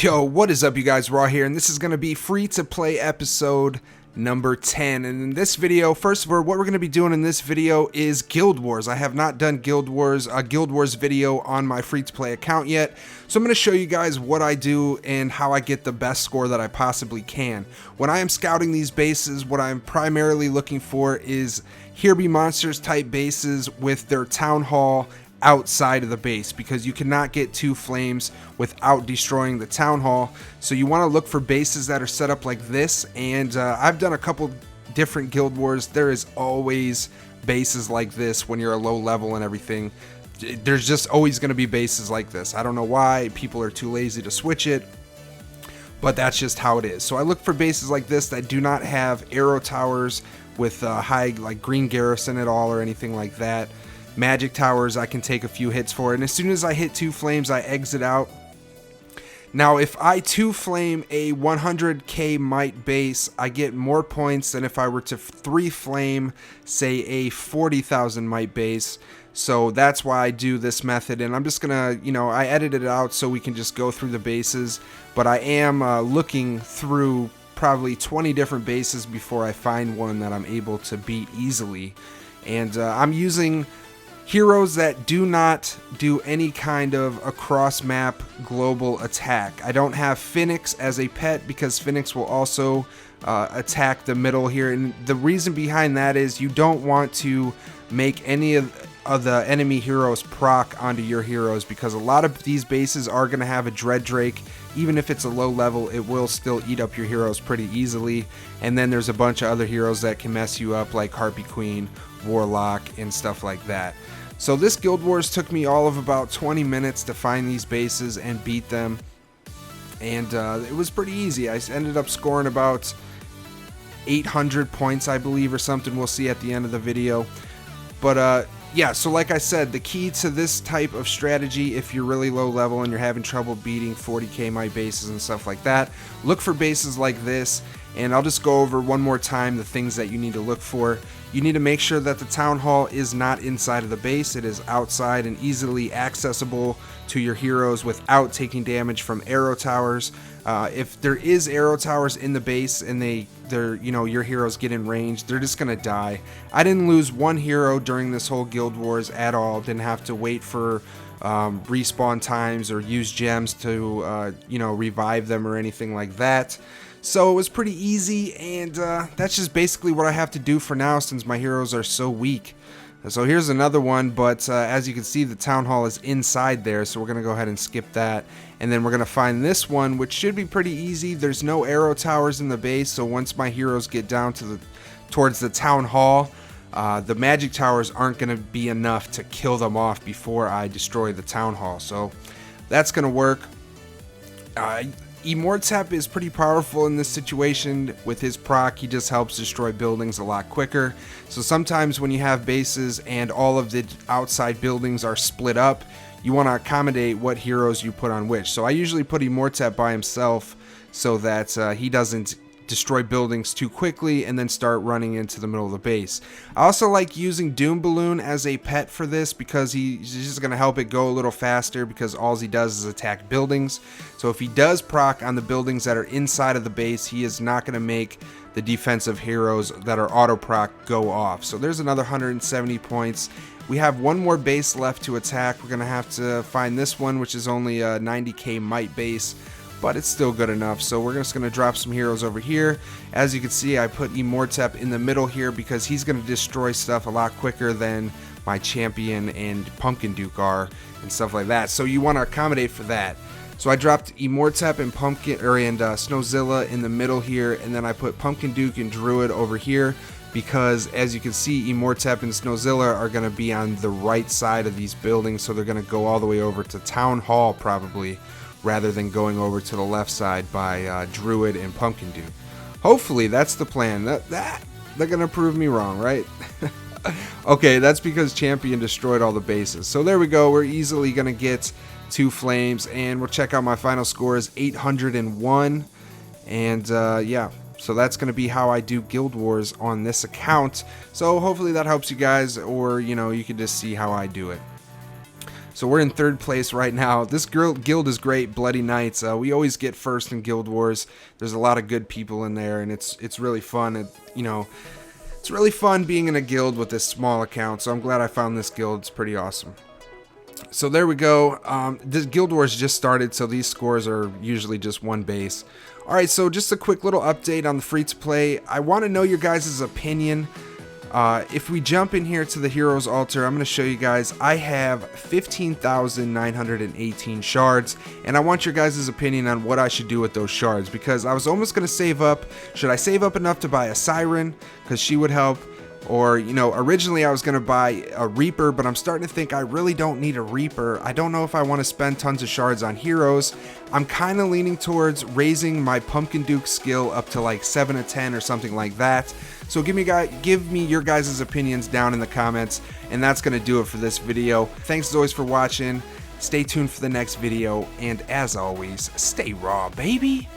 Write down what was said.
Yo, what is up, you guys? Raw here, and this is going to be free to play episode number 10. And in this video, first of all, what we're going to be doing in this video is Guild Wars. I have not done Guild Wars video on my free to play account yet, so I'm going to show you guys what I do and how I get the best score that I possibly can. When I am scouting these bases, what I'm primarily looking for is Here Be Monsters type bases with their town hall outside of the base, because you cannot get two flames without destroying the town hall. So you want to look for bases that are set up like this, and I've done a couple different Guild Wars. There is always bases like this when you're a low level and everything. There's just always going to be bases like this. I don't know why people are too lazy to switch it, but that's just how it is. So I look for bases like this that do not have arrow towers with high like green garrison at all or anything like that. Magic towers I can take a few hits for, and as soon as I hit two flames I exit out. Now if I two flame a 100k might base, I get more points than if I were to three flame say a 40,000 might base. So that's why I do this method, and I'm just gonna, I edited it out so we can just go through the bases, but I am looking through probably 20 different bases before I find one that I'm able to beat easily. And I'm using heroes that do not do any kind of across map global attack. I don't have Phoenix as a pet because Phoenix will also attack the middle here, and the reason behind that is you don't want to make any of the enemy heroes proc onto your heroes, because a lot of these bases are going to have a Dread Drake. Even if it's a low level, it will still eat up your heroes pretty easily. And then there's a bunch of other heroes that can mess you up, like Harpy Queen, Warlock, and stuff like that. So this Guild Wars took me all of about 20 minutes to find these bases and beat them, and it was pretty easy. I ended up scoring about 800 points, I believe, or something. We'll see at the end of the video. But yeah, so like I said, the key to this type of strategy, if you're really low level and you're having trouble beating 40k might bases and stuff like that, look for bases like this. And I'll just go over one more time the things that you need to look for. You need to make sure that the town hall is not inside of the base. It is outside and easily accessible to your heroes without taking damage from arrow towers. If there is arrow towers in the base and your heroes get in range, they're just gonna die. I didn't lose one hero during this whole Guild Wars at all. Didn't have to wait for respawn times or use gems to revive them or anything like that. So it was pretty easy, and that's just basically what I have to do for now since my heroes are so weak. So here's another one, but as you can see, the town hall is inside there, so we're going to go ahead and skip that. And then we're going to find this one, which should be pretty easy. There's no arrow towers in the base, so once my heroes get down to towards the town hall, the magic towers aren't going to be enough to kill them off before I destroy the town hall. So that's going to work. Immortep is pretty powerful in this situation. With his proc, he just helps destroy buildings a lot quicker. So sometimes when you have bases and all of the outside buildings are split up, you want to accommodate what heroes you put on which. So I usually put Immortep by himself so that he doesn't destroy buildings too quickly and then start running into the middle of the base. I also like using Doom Balloon as a pet for this because he's just going to help it go a little faster, because all he does is attack buildings. So if he does proc on the buildings that are inside of the base, he is not going to make the defensive heroes that are auto proc go off. So there's another 170 points. We have one more base left to attack. We're going to have to find this one, which is only a 90k might base, but it's still good enough. So we're just going to drop some heroes over here. As you can see, I put Immortep in the middle here because he's going to destroy stuff a lot quicker than my champion and Pumpkin Duke are and stuff like that. So you want to accommodate for that. So I dropped Immortep and Snowzilla in the middle here, and then I put Pumpkin Duke and Druid over here because, as you can see, Immortep and Snowzilla are going to be on the right side of these buildings, so they're going to go all the way over to Town Hall probably, rather than going over to the left side by Druid and Pumpkin Duke. Hopefully that's the plan. They're gonna prove me wrong, right? Okay, that's because Champion destroyed all the bases. So there we go. We're easily gonna get two flames, and we'll check out my final score is 801. And yeah, so that's gonna be how I do Guild Wars on this account. So hopefully that helps you guys, or you can just see how I do it. So we're in 3rd place right now. This guild is great, Bloody Knights. We always get first in Guild Wars. There's a lot of good people in there, and it's really fun. It's really fun being in a guild with this small account, so I'm glad I found this guild. It's pretty awesome. So there we go. This Guild Wars just started, so these scores are usually just 1 base. Alright, so just a quick little update on the free-to-play. I want to know your guys' opinion. If we jump in here to the Heroes Altar, I'm going to show you guys. I have 15,918 shards, and I want your guys' opinion on what I should do with those shards, because I was almost going to save up. Should I save up enough to buy a Siren, because she would help? Or, originally I was going to buy a Reaper, but I'm starting to think I really don't need a Reaper. I don't know if I want to spend tons of shards on heroes. I'm kind of leaning towards raising my Pumpkin Duke skill up to like 7 to 10 or something like that. So give me your guys' opinions down in the comments, and that's going to do it for this video. Thanks as always for watching. Stay tuned for the next video, and as always, stay raw, baby!